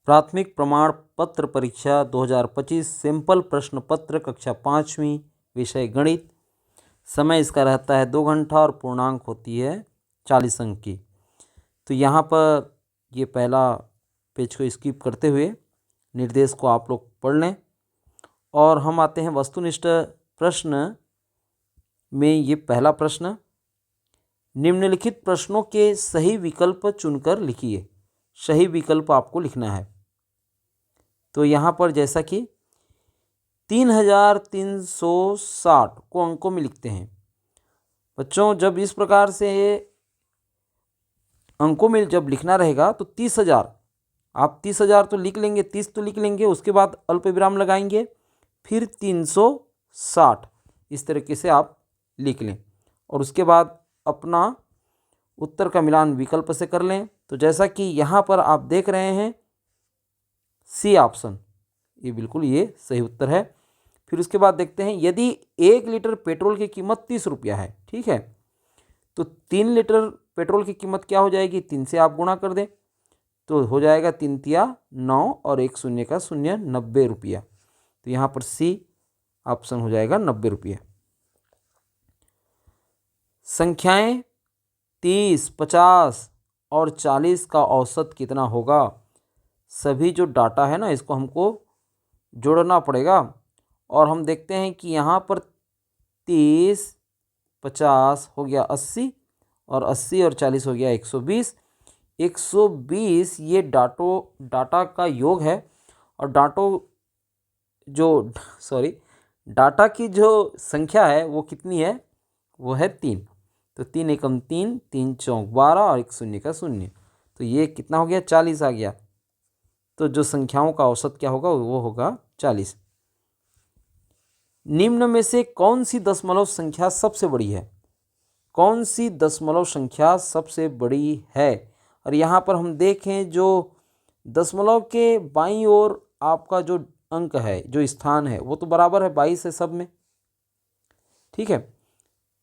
प्राथमिक प्रमाण पत्र परीक्षा 2025 सिंपल प्रश्न पत्र कक्षा 5वीं विषय गणित। समय इसका रहता है 2 घंटा और पूर्णांक होती है 40 अंक की। तो यहाँ पर ये पहला पेज को स्किप करते हुए निर्देश को आप लोग पढ़ लें और हम आते हैं वस्तुनिष्ठ प्रश्न में। ये पहला प्रश्न, निम्नलिखित प्रश्नों के सही विकल्प चुनकर लिखिए। सही विकल्प आपको लिखना है। तो यहाँ पर जैसा कि 3360 को अंकों में लिखते हैं बच्चों। जब इस प्रकार से अंकों में जब लिखना रहेगा तो 30,000, आप 30,000 तो लिख लेंगे, 30 तो लिख लेंगे, उसके बाद अल्प विराम लगाएंगे, फिर 360 इस तरीके से आप लिख लें और उसके बाद अपना उत्तर का मिलान विकल्प से कर लें। तो जैसा कि यहाँ पर आप देख रहे हैं सी ऑप्शन, ये बिल्कुल ये सही उत्तर है। फिर उसके बाद देखते हैं, यदि 1 लीटर पेट्रोल की कीमत 30 रुपया है, ठीक है, तो 3 लीटर पेट्रोल की कीमत क्या हो जाएगी, 3 से आप गुणा कर दें तो हो जाएगा 3 तिया 9 और 1 शून्य का शून्य, 90 रुपया। तो यहाँ पर सी ऑप्शन हो जाएगा 90 रुपये। संख्याएं 30, 50 और 40 का औसत कितना होगा। सभी जो डाटा है ना इसको हमको जोड़ना पड़ेगा और हम देखते हैं कि यहाँ पर 30, 50 हो गया 80 और 80 और 40 हो गया 120। 120 ये डाटा का योग है और डाटा की जो संख्या है वो कितनी है, वो है 3। तो 3 एकम 3, 3 चौक 12 और 1 शून्य का शून्य, तो ये कितना हो गया, 40 आ गया। तो जो संख्याओं का औसत क्या होगा, वो होगा 40। निम्न में से कौन सी दशमलव संख्या सबसे बड़ी है। कौन सी दशमलव संख्या सबसे बड़ी है। और यहाँ पर हम देखें जो दशमलव के बाईं ओर आपका जो अंक है, जो स्थान है, वो तो बराबर है 22 है सब में, ठीक है।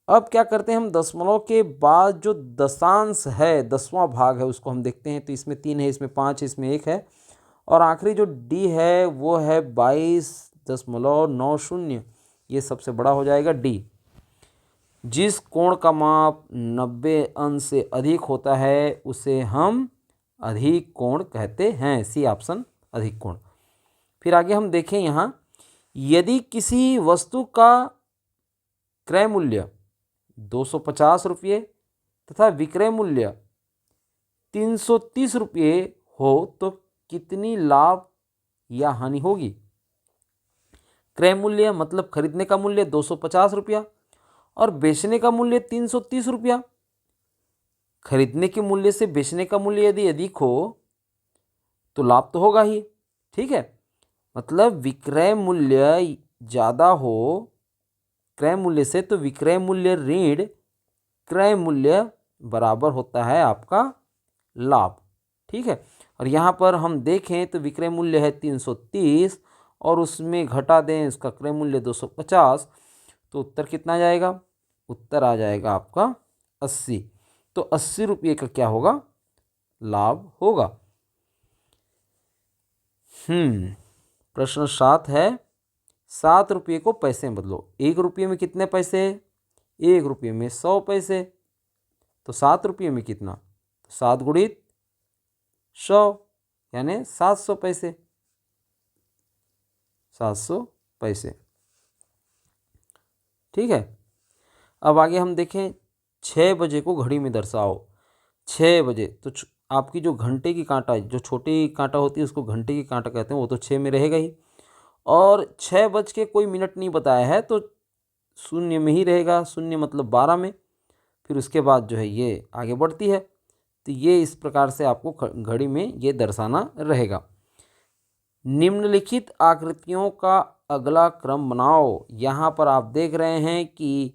अब क्या करते हैं हम, दशमलव के बाद जो दशांश है, 10वां भाग है, उसको हम देखते हैं। तो इसमें 3 है, इसमें 5 है, इसमें 1 है और आखिरी जो डी है वो है 22.90। ये सबसे बड़ा हो जाएगा डी। जिस कोण का माप 90 अंश से अधिक होता है उसे हम अधिक कोण कहते हैं। सी ऑप्शन अधिक कोण। फिर आगे हम देखें यहाँ, यदि किसी वस्तु का क्रय मूल्य 250 रुपये तथा विक्रय मूल्य 330 रुपये हो तो कितनी लाभ या हानि होगी। क्रय मूल्य मतलब खरीदने का मूल्य 250 रुपया और बेचने का मूल्य 330 रुपया। खरीदने के मूल्य से बेचने का मूल्य यदि अधिक हो तो लाभ तो होगा ही, ठीक है। मतलब विक्रय मूल्य ज़्यादा हो क्रय मूल्य से तो विक्रय मूल्य ऋण क्रय मूल्य बराबर होता है आपका लाभ, ठीक है। और यहाँ पर हम देखें तो विक्रय मूल्य है 330 और उसमें घटा दें उसका क्रय मूल्य 250, तो उत्तर कितना जाएगा, उत्तर आ जाएगा आपका 80। तो 80 रुपये का क्या होगा, लाभ होगा। प्रश्न 7 है, 7 रुपये को पैसे में बदलो। 1 रुपये में कितने पैसे, 1 रुपये में 100 पैसे। तो 7 रुपये में कितना, 7 गुणित 100 यानी 700 पैसे। 700 पैसे, ठीक है। अब आगे हम देखें, 6 बजे को घड़ी में दर्शाओ। 6 बजे तो आपकी जो घंटे की कांटा, जो छोटी कांटा होती है उसको घंटे की कांटा कहते हैं, वो तो 6 में रहेगा ही। और 6 बज के कोई मिनट नहीं बताया है तो शून्य में ही रहेगा, शून्य मतलब 12 में। फिर उसके बाद जो है ये आगे बढ़ती है। तो ये इस प्रकार से आपको घड़ी में ये दर्शाना रहेगा। निम्नलिखित आकृतियों का अगला क्रम बनाओ। यहाँ पर आप देख रहे हैं कि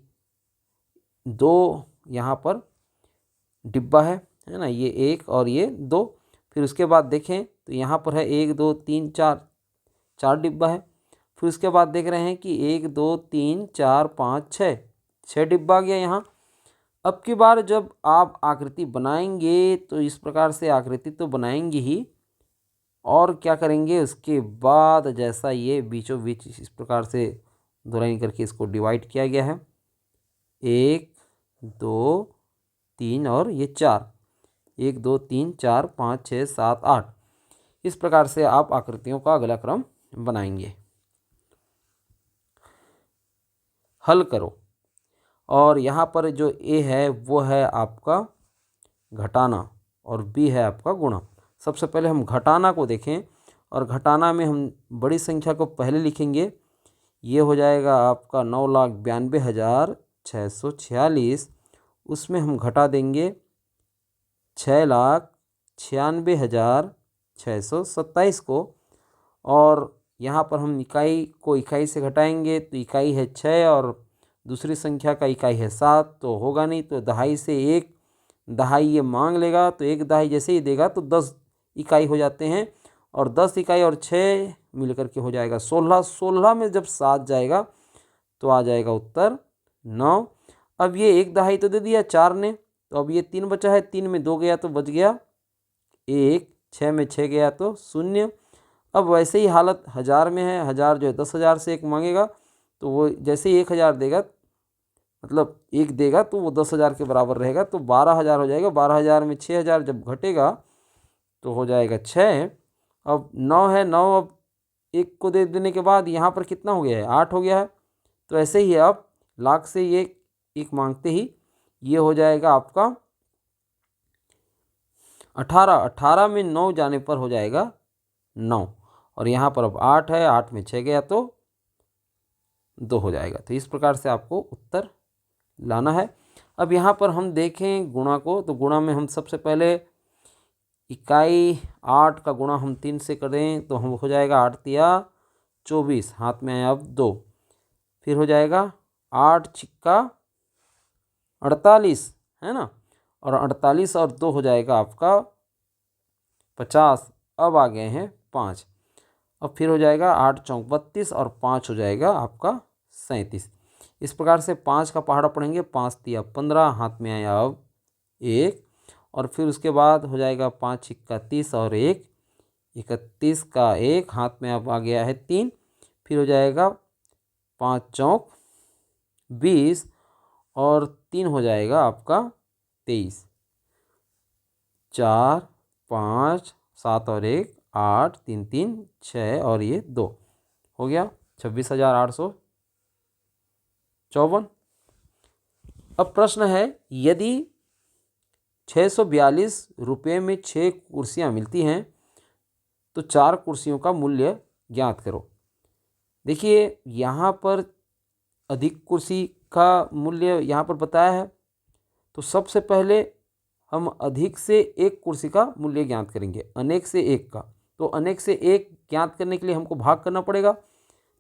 2 यहाँ पर डिब्बा है ना, ये 1 और ये 2। फिर उसके बाद देखें तो यहाँ पर है 1 2 3 4, 4 डिब्बा है। फिर उसके बाद देख रहे हैं कि 1 2 3 4 5 6, 6 डिब्बा आ गया यहाँ। अब की बार जब आप आकृति बनाएंगे तो इस प्रकार से आकृति तो बनाएंगे ही और क्या करेंगे उसके बाद, जैसा ये बीचों बीच इस प्रकार से दो लाइन करके इसको डिवाइड किया गया है, 1 2 3 और ये 4, 1 2 3 4 5 6 7 8, इस प्रकार से आप आकृतियों का अगला क्रम बनाएंगे। हल करो। और यहाँ पर जो ए है वो है आपका घटाना और बी है आपका गुणा। सबसे पहले हम घटाना को देखें, और घटाना में हम बड़ी संख्या को पहले लिखेंगे। ये हो जाएगा आपका 9,92,646। उसमें हम घटा देंगे 6,96,627 को, और यहाँ पर हम इकाई को इकाई से घटाएंगे तो इकाई है 6 और दूसरी संख्या का इकाई है 7, तो होगा नहीं। तो दहाई से एक दहाई ये मांग लेगा, तो एक दहाई जैसे ही देगा तो 10 इकाई हो जाते हैं, और 10 इकाई और 6 मिलकर के हो जाएगा 16। 16 में जब 7 जाएगा तो आ जाएगा उत्तर 9। अब ये एक दहाई तो दे दिया 4 ने, तो अब ये 3 बचा है, 3 में 2 गया तो बच गया 1, 6 में 6 गया तो 0। अब वैसे ही हालत 1000 में है। 1000 जो है 10,000 से एक मांगेगा, तो वो जैसे ही 1000 देगा, मतलब एक देगा, तो वो 10,000 के बराबर रहेगा, तो 12,000 हो जाएगा। 12,000 में 6,000 जब घटेगा तो हो जाएगा 6। अब 9 है, 9 अब एक को दे देने के बाद यहाँ पर कितना हो गया है, 8 हो गया है। तो ऐसे ही अब लाख से ये एक मांगते ही ये हो जाएगा आपका 18। 18 में 9 जाने पर हो जाएगा 9, और यहाँ पर अब 8 है, 8 में 6 गया तो 2 हो जाएगा। तो इस प्रकार से आपको उत्तर लाना है। अब यहाँ पर हम देखें गुणा को, तो गुणा में हम सबसे पहले इकाई 8 का गुणा हम 3 से करें तो हम हो जाएगा 8 तिया 24, हाथ में आया अब 2, फिर हो जाएगा 8 छिक्का 48, है ना, और 48 और 2 हो जाएगा आपका 50। अब आ गए हैं 5, अब फिर हो जाएगा 8 चौक 32 और 5 हो जाएगा आपका 37। इस प्रकार से 5 का पहाड़ा पढ़ेंगे, 5 तिया 15, हाथ में आया अब 1, और फिर उसके बाद हो जाएगा 5 छिक्का 30 और 1 31 का 1, हाथ में अब आ गया है 3, फिर हो जाएगा 5 चौक 20 और 3 हो जाएगा आपका 23, 4 5 7 और 1 8 3 3 6 और ये 2 हो गया 26,854। अब प्रश्न है, यदि 642 रुपये में 6 कुर्सियाँ मिलती हैं तो 4 कुर्सियों का मूल्य ज्ञात करो। देखिए यहाँ पर अधिक कुर्सी का मूल्य यहाँ पर बताया है, तो सबसे पहले हम अधिक से एक कुर्सी का मूल्य ज्ञात करेंगे, अनेक से एक का। तो अनेक से एक ज्ञात करने के लिए हमको भाग करना पड़ेगा।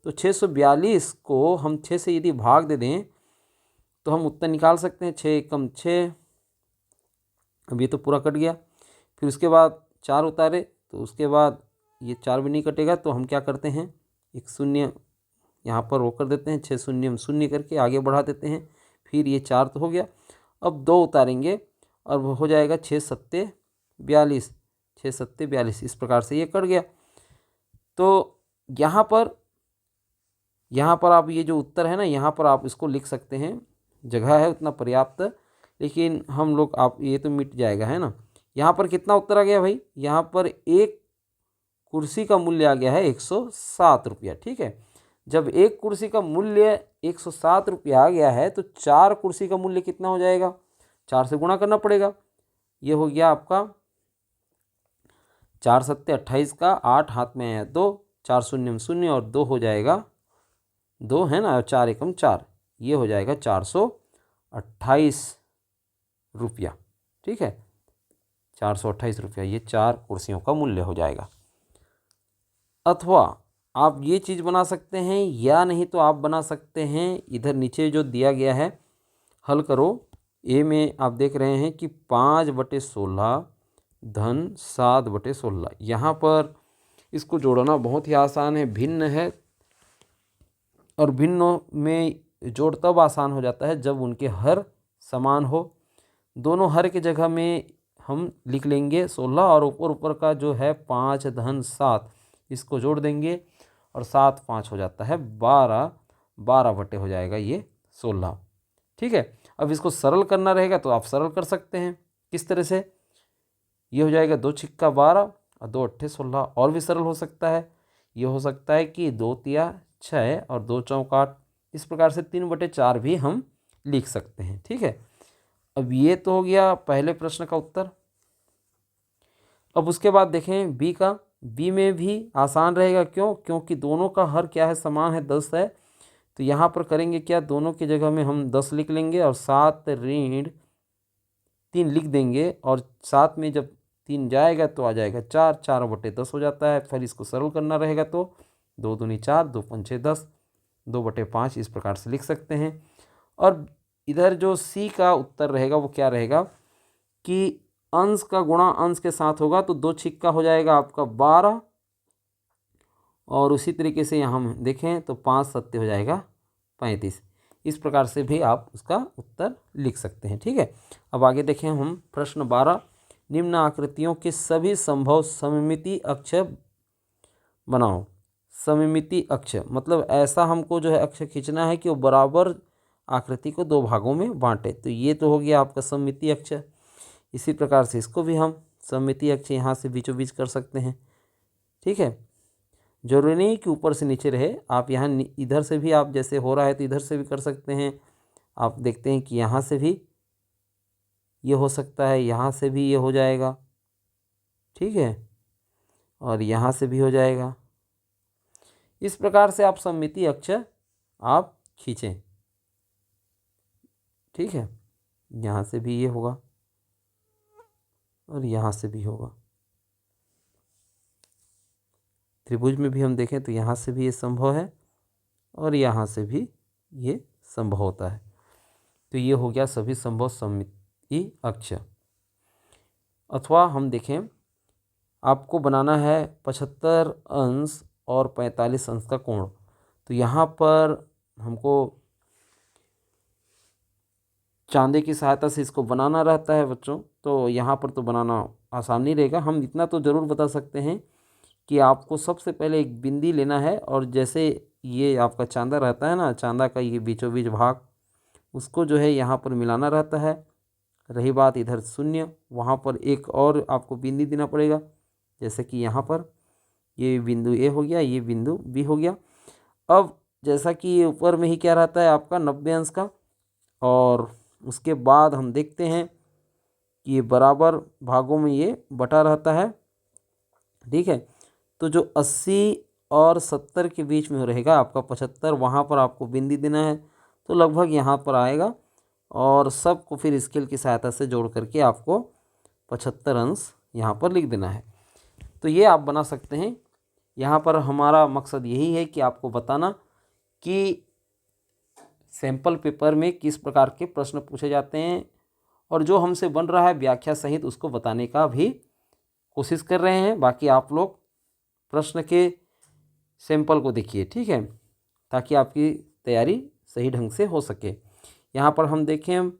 तो 642 को हम 6 से यदि भाग दे दें तो हम उत्तर निकाल सकते हैं, 6 एकम 6। अब ये तो पूरा कट गया, फिर उसके बाद 4 उतारे, तो उसके बाद ये 4 भी नहीं कटेगा, तो हम क्या करते हैं, एक शून्य यहाँ पर वो कर देते हैं, 6 शून्य हम शून्य करके आगे बढ़ा देते हैं, फिर ये 4 तो हो गया। अब 2 उतारेंगे और वो हो जाएगा 6 सत्ते 42, 6 सत्ते 42, इस प्रकार से ये कट गया। तो यहाँ पर आप ये जो उत्तर है ना, यहाँ पर आप इसको लिख सकते हैं, जगह है उतना पर्याप्त, लेकिन हम लोग आप ये तो मिट जाएगा, है ना। यहाँ पर कितना उत्तर आ गया भाई, यहाँ पर एक कुर्सी का मूल्य आ गया है 107 रुपया। ठीक है, जब एक कुर्सी का मूल्य 107 रुपया आ गया है तो 4 कुर्सी का मूल्य कितना हो जाएगा, 4 से गुणा करना पड़ेगा। ये हो गया आपका 4 सत्ते 28 का 8, हाथ में आया 2, 4 शून्य में शून्य और 2 हो जाएगा 2, है ना, 4 एकम 4, ये हो जाएगा 428 रुपया। ठीक है, 428 रुपया ये 4 कुर्सियों का मूल्य हो जाएगा। अथवा आप ये चीज़ बना सकते हैं, या नहीं तो आप बना सकते हैं इधर नीचे जो दिया गया है, हल करो। ए में आप देख रहे हैं कि 5/16 धन 7/16, यहाँ पर इसको जोड़ना बहुत ही आसान है, भिन्न है, और भिन्नों में जोड़ तब आसान हो जाता है जब उनके हर समान हो। दोनों हर की जगह में हम लिख लेंगे 16 और ऊपर ऊपर का जो है 5 धन 7 इसको जोड़ देंगे और 7 5 हो जाता है 12, 12 बटे हो जाएगा ये 16। ठीक है, अब इसको सरल करना रहेगा तो आप सरल कर सकते हैं। किस तरह से? ये हो जाएगा 2 छिक्का 12 और 2 अट्ठे 16। और भी सरल हो सकता है, ये हो सकता है कि 2 तिया 6 और 2 चौका 8। इस प्रकार से 3/4 भी हम लिख सकते हैं। ठीक है, अब ये तो हो गया पहले प्रश्न का उत्तर। अब उसके बाद देखें बी का। बी में भी आसान रहेगा, क्यों? क्योंकि दोनों का हर क्या है, समान है, 10 है। तो यहाँ पर करेंगे क्या, दोनों की जगह में हम 10 लिख लेंगे और 7 ऋण 3 लिख देंगे और 7 में जब 3 जाएगा तो आ जाएगा 4, 4/10 हो जाता है। फिर इसको सरल करना रहेगा तो 2 दूनी 4, 2 पंचे 10, 2/5 इस प्रकार से लिख सकते हैं। और इधर जो सी का उत्तर रहेगा वो क्या रहेगा कि अंश का गुणा अंश के साथ होगा, तो 2 छिक्का हो जाएगा आपका 12 और उसी तरीके से यहाँ हम देखें तो 5 सत्ते हो जाएगा 35। इस प्रकार से भी आप उसका उत्तर लिख सकते हैं। ठीक है, अब आगे देखें हम प्रश्न 12। निम्न आकृतियों के सभी संभव सममिति अक्ष बनाओ। सममिति अक्ष मतलब ऐसा हमको जो है अक्ष खींचना है कि वो बराबर आकृति को 2 भागों में बांटे। तो ये तो हो गया आपका सममिति अक्ष। इसी प्रकार से इसको भी हम सममिति अक्ष यहाँ से बीचों बीच कर सकते हैं। ठीक है, जरूरी नहीं कि ऊपर से नीचे रहे, आप यहाँ इधर से भी आप जैसे हो रहा है तो इधर से भी कर सकते हैं। आप देखते हैं कि यहाँ से भी ये हो सकता है, यहाँ से भी ये हो जाएगा। ठीक है, और यहाँ से भी हो जाएगा। इस प्रकार से आप सममिति अक्ष आप खींचें। ठीक है, यहाँ से भी ये होगा और यहाँ से भी होगा। त्रिभुज में भी हम देखें तो यहाँ से भी ये संभव है और यहाँ से भी ये संभव होता है। तो ये हो गया सभी संभव सममिति अक्ष। अथवा हम देखें आपको बनाना है 75 अंश और 45 अंश का कोण। तो यहाँ पर हमको चांदे की सहायता से इसको बनाना रहता है बच्चों, तो यहाँ पर तो बनाना आसान नहीं रहेगा। हम इतना तो ज़रूर बता सकते हैं कि आपको सबसे पहले एक बिंदी लेना है और जैसे ये आपका चांदा रहता है ना, चांदा का ये बीचों बीच भाग, उसको जो है यहाँ पर मिलाना रहता है। रही बात इधर शून्य, वहाँ पर एक और आपको बिंदी देना पड़ेगा। जैसे कि यहाँ पर ये बिंदु ए हो गया, ये बिंदु बी हो गया। अब जैसा कि ये ऊपर में ही क्या रहता है आपका 90 अंश का, और उसके बाद हम देखते हैं कि ये बराबर भागों में ये बटा रहता है। ठीक है, तो जो 80 और 70 के बीच में रहेगा आपका 75, वहाँ पर आपको बिंदी देना है। तो लगभग यहाँ पर आएगा और सबको फिर स्केल की सहायता से जोड़ करके आपको 75 अंश यहाँ पर लिख देना है। तो ये आप बना सकते हैं। यहाँ पर हमारा मकसद यही है कि आपको बताना कि सैंपल पेपर में किस प्रकार के प्रश्न पूछे जाते हैं और जो हमसे बन रहा है व्याख्या सहित उसको बताने का भी कोशिश कर रहे हैं। बाकी आप लोग प्रश्न के सैंपल को देखिए, ठीक है, ताकि आपकी तैयारी सही ढंग से हो सके। यहाँ पर हम देखें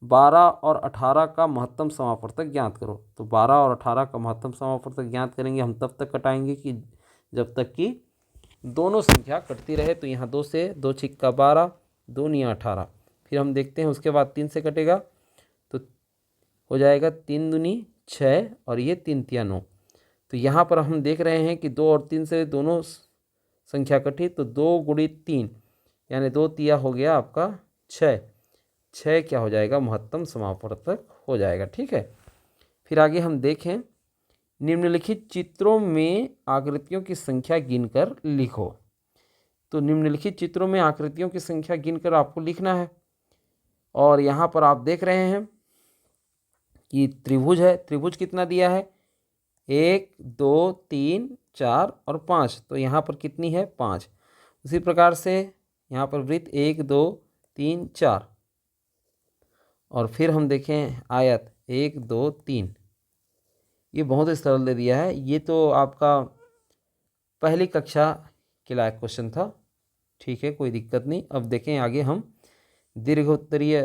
12 और 18 का महत्तम समापवर्तक ज्ञात करो। तो 12 और 18 का महत्तम समापवर्तक ज्ञात करेंगे हम तब तक कटाएंगे कि जब तक कि दोनों संख्या कटती रहे। तो यहाँ 2 से 2 छिक्का 12, 2 निया 18। फिर हम देखते हैं उसके बाद 3 से कटेगा तो हो जाएगा 3 दूनी 6 और ये 3 तिया 9। तो यहाँ पर हम देख रहे हैं कि 2 और 3 से दोनों संख्या कटी, तो 2 गुणित 3 यानी 2 तिया हो गया आपका 6। 6 क्या हो जाएगा, महत्तम समापवर्तक हो जाएगा। ठीक है, फिर आगे हम देखें निम्नलिखित चित्रों में आकृतियों की संख्या गिनकर लिखो। तो निम्नलिखित चित्रों में आकृतियों की संख्या गिनकर आपको लिखना है। और यहाँ पर आप देख रहे हैं कि त्रिभुज है। त्रिभुज कितना दिया है, 1 2 3 4 और 5। तो यहाँ पर कितनी है, 5। उसी प्रकार से यहाँ पर वृत्त 1 2 3 4 और फिर हम देखें आयत 1 2 3। ये बहुत ही सरल दे दिया है। ये तो आपका पहली कक्षा के लायक क्वेश्चन था। ठीक है, कोई दिक्कत नहीं। अब देखें आगे हम दीर्घोत्तरीय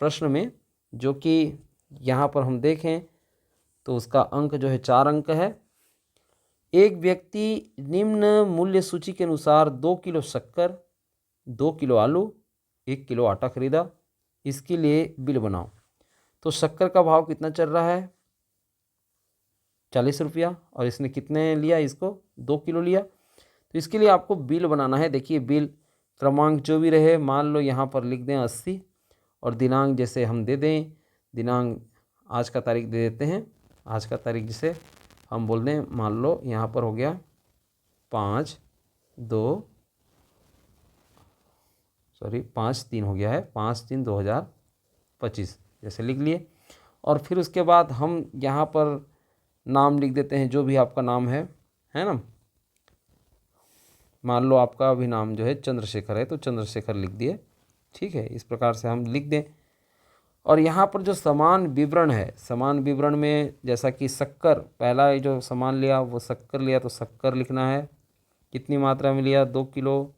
प्रश्न में, जो कि यहाँ पर हम देखें तो उसका अंक जो है 4 अंक है। एक व्यक्ति निम्न मूल्य सूची के अनुसार 2 किलो शक्कर, 2 किलो आलू, 1 किलो आटा खरीदा। इसके लिए बिल बनाओ। तो शक्कर का भाव कितना चल रहा है? 40 रुपया। और इसने कितने लिया? इसको 2 किलो लिया। तो इसके लिए आपको बिल बनाना है। देखिए बिल क्रमांक जो भी रहे, मान लो यहाँ पर लिख दें 80, और दिनांक जैसे हम दे दें, दिनांक आज का तारीख दे देते हैं। आज का तारीख जैसे हम बोल दें, मान लो यहाँ पर हो गया 5/3 हो गया है, 5/3/2025 जैसे लिख लिए। और फिर उसके बाद हम यहाँ पर नाम लिख देते हैं, जो भी आपका नाम है ना। मान लो आपका भी नाम जो है चंद्रशेखर है, तो चंद्रशेखर लिख दिए। ठीक है, इस प्रकार से हम लिख दें। और यहाँ पर जो समान विवरण है, समान विवरण में जैसा कि शक्कर, पहला जो सामान लिया वो शक्कर लिया, तो शक्कर लिखना है। कितनी मात्रा में लिया? 2 किलो।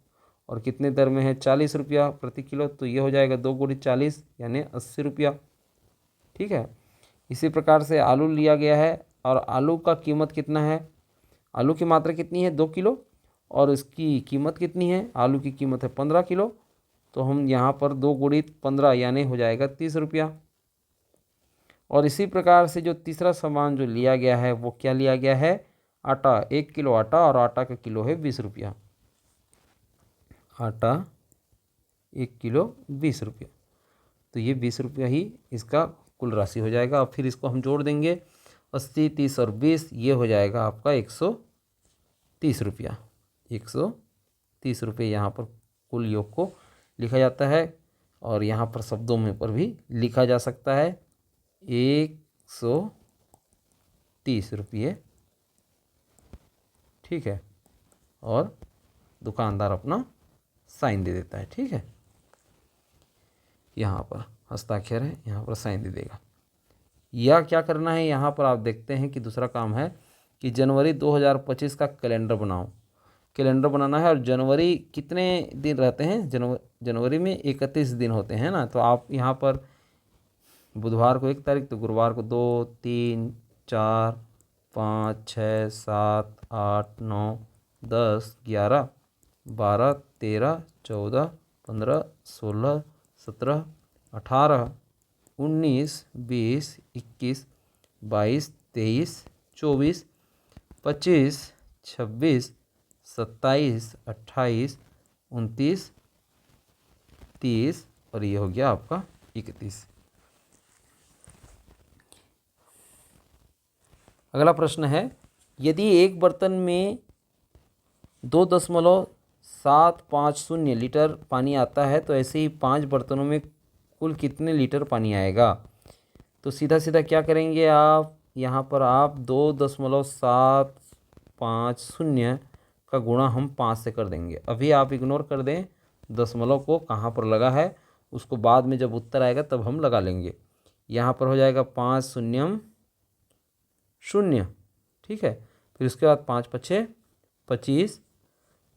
और कितने दर में है? 40 रुपया प्रति किलो। तो ये हो जाएगा 2 गुणी 40 यानी 80 रुपया। ठीक है। इसी प्रकार से आलू लिया गया है, और आलू का कीमत कितना है? आलू की मात्रा कितनी है? 2 किलो। और इसकी कीमत कितनी है? आलू की कीमत है 15 किलो। तो हम यहाँ पर 2 गुणित 15 यानी हो जाएगा 30 रुपया। और इसी प्रकार से जो तीसरा सामान जो लिया गया है वो क्या लिया गया है? आटा, 1 किलो आटा, और आटा का किलो है 20 रुपया। आटा 1 किलो 20 रुपया। तो ये 20 रुपया ही इसका कुल राशि हो जाएगा। और फिर इसको हम जोड़ देंगे, 80, 30 और 20, ये हो जाएगा आपका 130 रुपया। 130 रुपये यहाँ पर कुल योग को लिखा जाता है। और यहाँ पर शब्दों में पर भी लिखा जा सकता है 130 रुपये। ठीक है। और दुकानदार अपना साइन दे देता है। ठीक है, यहाँ पर हस्ताक्षर है, यहाँ पर साइन दे देगा। यह क्या करना है, यहाँ पर आप देखते हैं कि दूसरा काम है कि जनवरी 2025 का कैलेंडर बनाओ। कैलेंडर बनाना है। और जनवरी कितने दिन रहते हैं? जनवरी में 31 दिन होते हैं ना। तो आप यहाँ पर बुधवार को 1 तारीख, तो गुरुवार को 2, 3, 4, 5, 6, 7, 8, 9, 10, 11, 12, 13, 14, 15, 16, 17, 18, 19, 20, 21, 22, 23, 24, 25, 26, 27, 28, 29, 30, और ये हो गया आपका 31। अगला प्रश्न है, यदि एक बर्तन में 2.750 लीटर पानी आता है तो ऐसे ही 5 बर्तनों में कुल कितने लीटर पानी आएगा? तो सीधा सीधा क्या करेंगे आप, यहाँ पर आप 2.750 का गुणा हम 5 से कर देंगे। अभी आप इग्नोर कर दें दशमलव को, कहाँ पर लगा है उसको बाद में जब उत्तर आएगा तब हम लगा लेंगे। यहाँ पर हो जाएगा 5 शून्यम 0। ठीक है। फिर उसके बाद 5 पछे 25,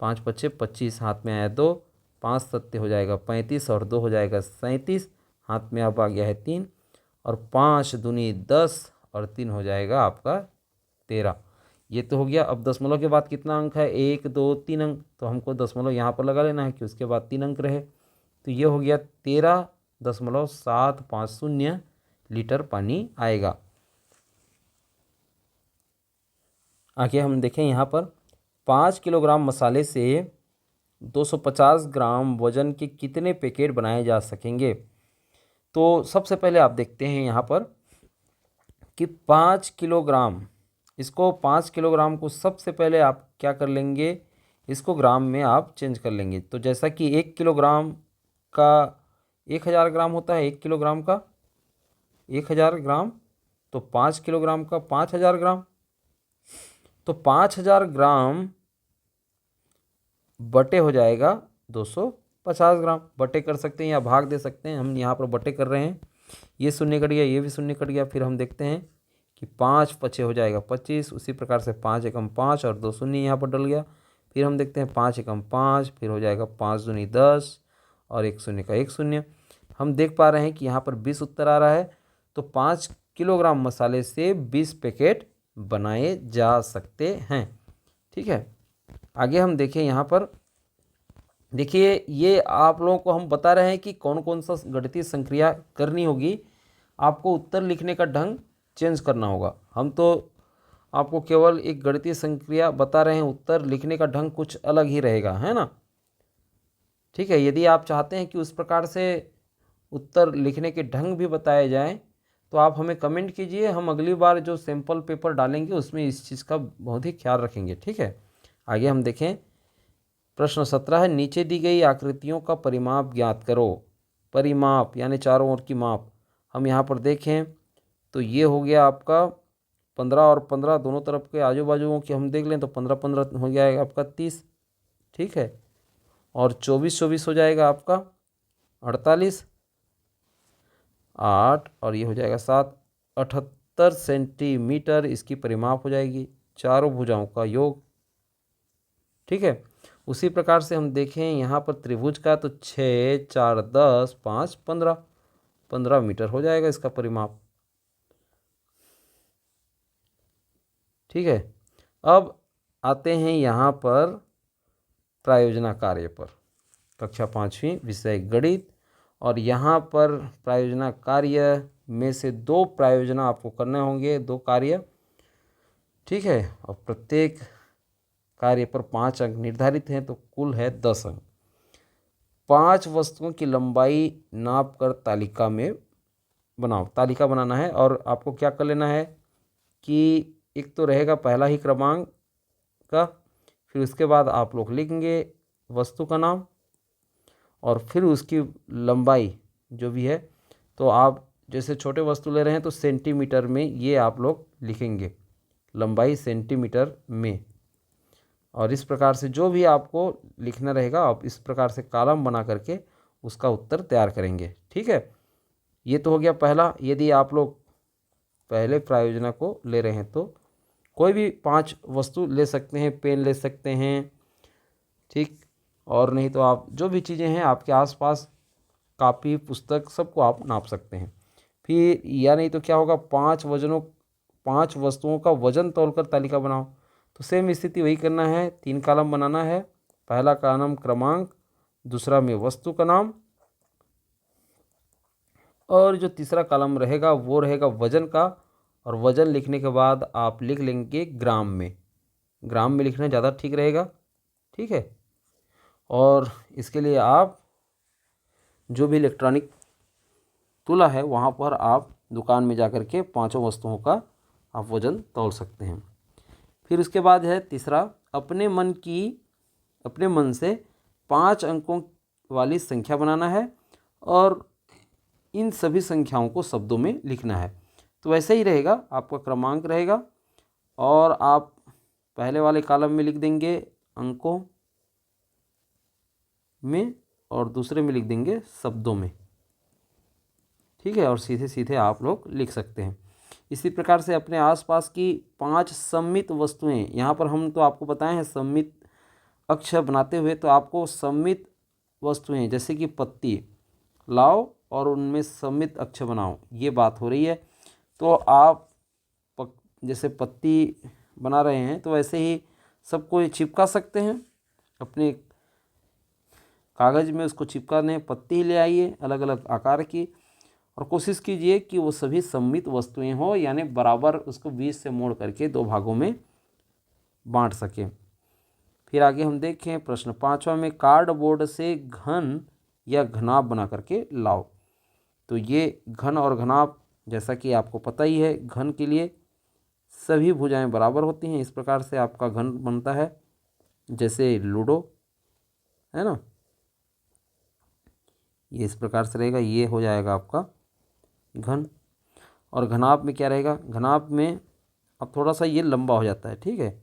5 पछे 25, हाथ में आया 2, 5 सत्ते हो जाएगा 35, और 2 हो जाएगा 37, हाथ में अब आ गया है 3, और 5 दूनी 10, और 3 हो जाएगा आपका 13। ये तो हो गया। अब दशमलव के बाद कितना अंक है? 1, 2, 3 अंक। तो हमको दशमलव यहाँ पर लगा लेना है कि उसके बाद 3 अंक रहे। तो ये हो गया 13.750 लीटर पानी आएगा। आगे हम देखें यहाँ पर 5 किलोग्राम मसाले से 250 ग्राम वजन के कितने पैकेट बनाए जा सकेंगे? तो सबसे पहले आप देखते हैं यहाँ पर कि 5 किलोग्राम, इसको 5 किलोग्राम को सबसे पहले आप क्या कर लेंगे, इसको ग्राम में आप चेंज कर लेंगे। तो जैसा कि 1 किलोग्राम का 1000 ग्राम होता है, 1 किलोग्राम का 1000 ग्राम, तो 5 किलोग्राम का 5000 ग्राम। तो 5000 ग्राम बटे हो जाएगा 250 ग्राम। बटे कर सकते हैं या भाग दे सकते हैं, हम यहाँ पर बटे कर रहे हैं। ये शून्य कट गया, ये भी शून्य कट गया। फिर हम देखते हैं कि 5 पचे हो जाएगा 25, उसी प्रकार से 5 एकम 5 और 2 शून्य यहाँ पर डल गया। फिर हम देखते हैं 5 एकम 5, फिर हो जाएगा 5 दूनी 10, और 1 शून्य का 1 शून्य। हम देख पा रहे हैं कि यहाँ पर 20 उत्तर आ रहा है। तो 5 किलोग्राम मसाले से 20 पैकेट बनाए जा सकते हैं। ठीक है, आगे हम देखें यहाँ पर। देखिए, ये आप लोगों को हम बता रहे हैं कि कौन कौन सा गणितीय संक्रिया करनी होगी। आपको उत्तर लिखने का ढंग चेंज करना होगा। हम तो आपको केवल एक गणितीय संक्रिया बता रहे हैं, उत्तर लिखने का ढंग कुछ अलग ही रहेगा, है ना। ठीक है, यदि आप चाहते हैं कि उस प्रकार से उत्तर लिखने के ढंग भी बताए जाएं तो आप हमें कमेंट कीजिए। हम अगली बार जो सैंपल पेपर डालेंगे उसमें इस चीज़ का बहुत ही ख्याल रखेंगे। ठीक है, आगे हम देखें। प्रश्न 17 है, नीचे दी गई आकृतियों का परिमाप ज्ञात करो। परिमाप यानी चारों ओर की माप। हम यहाँ पर देखें तो ये हो गया आपका 15 और 15 दोनों तरफ के आजू बाजुओं की हम देख लें तो 15 15 हो जाएगा आपका 30। ठीक है, और 24 24 हो जाएगा आपका 48, 8 और ये हो जाएगा 7, 78 सेंटीमीटर इसकी परिमाप हो जाएगी, चारों भुजाओं का योग। ठीक है, उसी प्रकार से हम देखें यहाँ पर त्रिभुज का तो 6 4 10 5 15 15 मीटर हो जाएगा इसका परिमाप। ठीक है, अब आते हैं यहाँ पर प्रायोजना कार्य पर। कक्षा 5वीं विषय गणित, और यहाँ पर प्रायोजना कार्य में से 2 प्रायोजना आपको करने होंगे, 2 कार्य। ठीक है, और प्रत्येक कार्य पर 5 अंक निर्धारित हैं, तो कुल है 10 अंक। 5 वस्तुओं की लंबाई नाप कर तालिका में बनाओ। तालिका बनाना है और आपको क्या कर लेना है कि एक तो रहेगा पहला ही क्रमांक का, फिर उसके बाद आप लोग लिखेंगे वस्तु का नाम और फिर उसकी लंबाई जो भी है। तो आप जैसे छोटे वस्तु ले रहे हैं तो सेंटीमीटर में ये आप लोग लिखेंगे, लंबाई सेंटीमीटर में। और इस प्रकार से जो भी आपको लिखना रहेगा आप इस प्रकार से कॉलम बना करके उसका उत्तर तैयार करेंगे। ठीक है, ये तो हो गया पहला। यदि आप लोग पहले प्रायोजना को ले रहे हैं तो कोई भी 5 वस्तु ले सकते हैं, पेन ले सकते हैं। ठीक, और नहीं तो आप जो भी चीज़ें हैं आपके आसपास, कापी पुस्तक सबको आप नाप सकते हैं। फिर या नहीं तो क्या होगा, 5 वस्तुओं का वजन तौलकर तालिका बनाओ। तो सेम स्थिति वही करना है, 3 कॉलम बनाना है। पहला कॉलम क्रमांक, दूसरा में वस्तु का नाम, और जो तीसरा कॉलम रहेगा वो रहेगा वजन का। और वजन लिखने के बाद आप लिख लेंगे ग्राम में। ग्राम में लिखना ज़्यादा ठीक रहेगा। ठीक है, और इसके लिए आप जो भी इलेक्ट्रॉनिक तुला है वहाँ पर आप दुकान में जा कर के 5 वस्तुओं का आप वजन तौल सकते हैं। फिर उसके बाद है तीसरा, अपने मन से 5 अंकों वाली संख्या बनाना है और इन सभी संख्याओं को शब्दों में लिखना है। तो वैसे ही रहेगा, आपका क्रमांक रहेगा और आप पहले वाले कॉलम में लिख देंगे अंकों में और दूसरे में लिख देंगे शब्दों में। ठीक है, और सीधे सीधे आप लोग लिख सकते हैं। इसी प्रकार से अपने आसपास की 5 सममित वस्तुएं, यहाँ पर हम तो आपको बताए हैं सममित अक्ष बनाते हुए, तो आपको सममित वस्तुएं जैसे कि पत्ती लाओ और उनमें सममित अक्ष बनाओ, ये बात हो रही है। तो आप जैसे पत्ती बना रहे हैं तो वैसे ही सबको चिपका सकते हैं अपने कागज़ में, उसको चिपकाने पत्ती ले आइए अलग अलग आकार की, और कोशिश कीजिए कि वो सभी सममित वस्तुएं हो, यानी बराबर उसको 20 से मोड़ करके 2 भागों में बांट सकें। फिर आगे हम देखें प्रश्न 5वां में, कार्डबोर्ड से घन या घनाभ बना करके लाओ। तो ये घन और घनाभ जैसा कि आपको पता ही है, घन के लिए सभी भुजाएं बराबर होती हैं। इस प्रकार से आपका घन बनता है, जैसे लूडो है ना, ये इस प्रकार से रहेगा, ये हो जाएगा आपका घन। और घनाभ में क्या रहेगा, घनाभ में अब थोड़ा सा ये लंबा हो जाता है। ठीक है,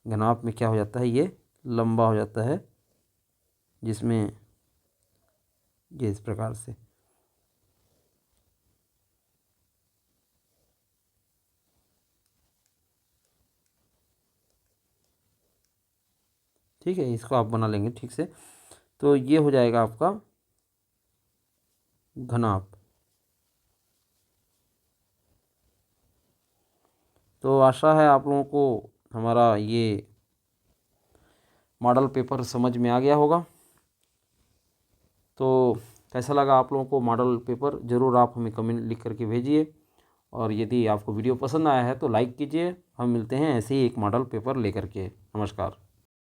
घनाभ में क्या हो जाता है, ये लंबा हो जाता है, जिसमें ये इस प्रकार से। ठीक है, इसको आप बना लेंगे ठीक से, तो ये हो जाएगा आपका घनाभ। तो आशा है आप लोगों को हमारा ये मॉडल पेपर समझ में आ गया होगा। तो कैसा लगा आप लोगों को मॉडल पेपर, ज़रूर आप हमें कमेंट लिख करके भेजिए। और यदि आपको वीडियो पसंद आया है तो लाइक कीजिए। हम मिलते हैं ऐसे ही एक मॉडल पेपर लेकर के। नमस्कार।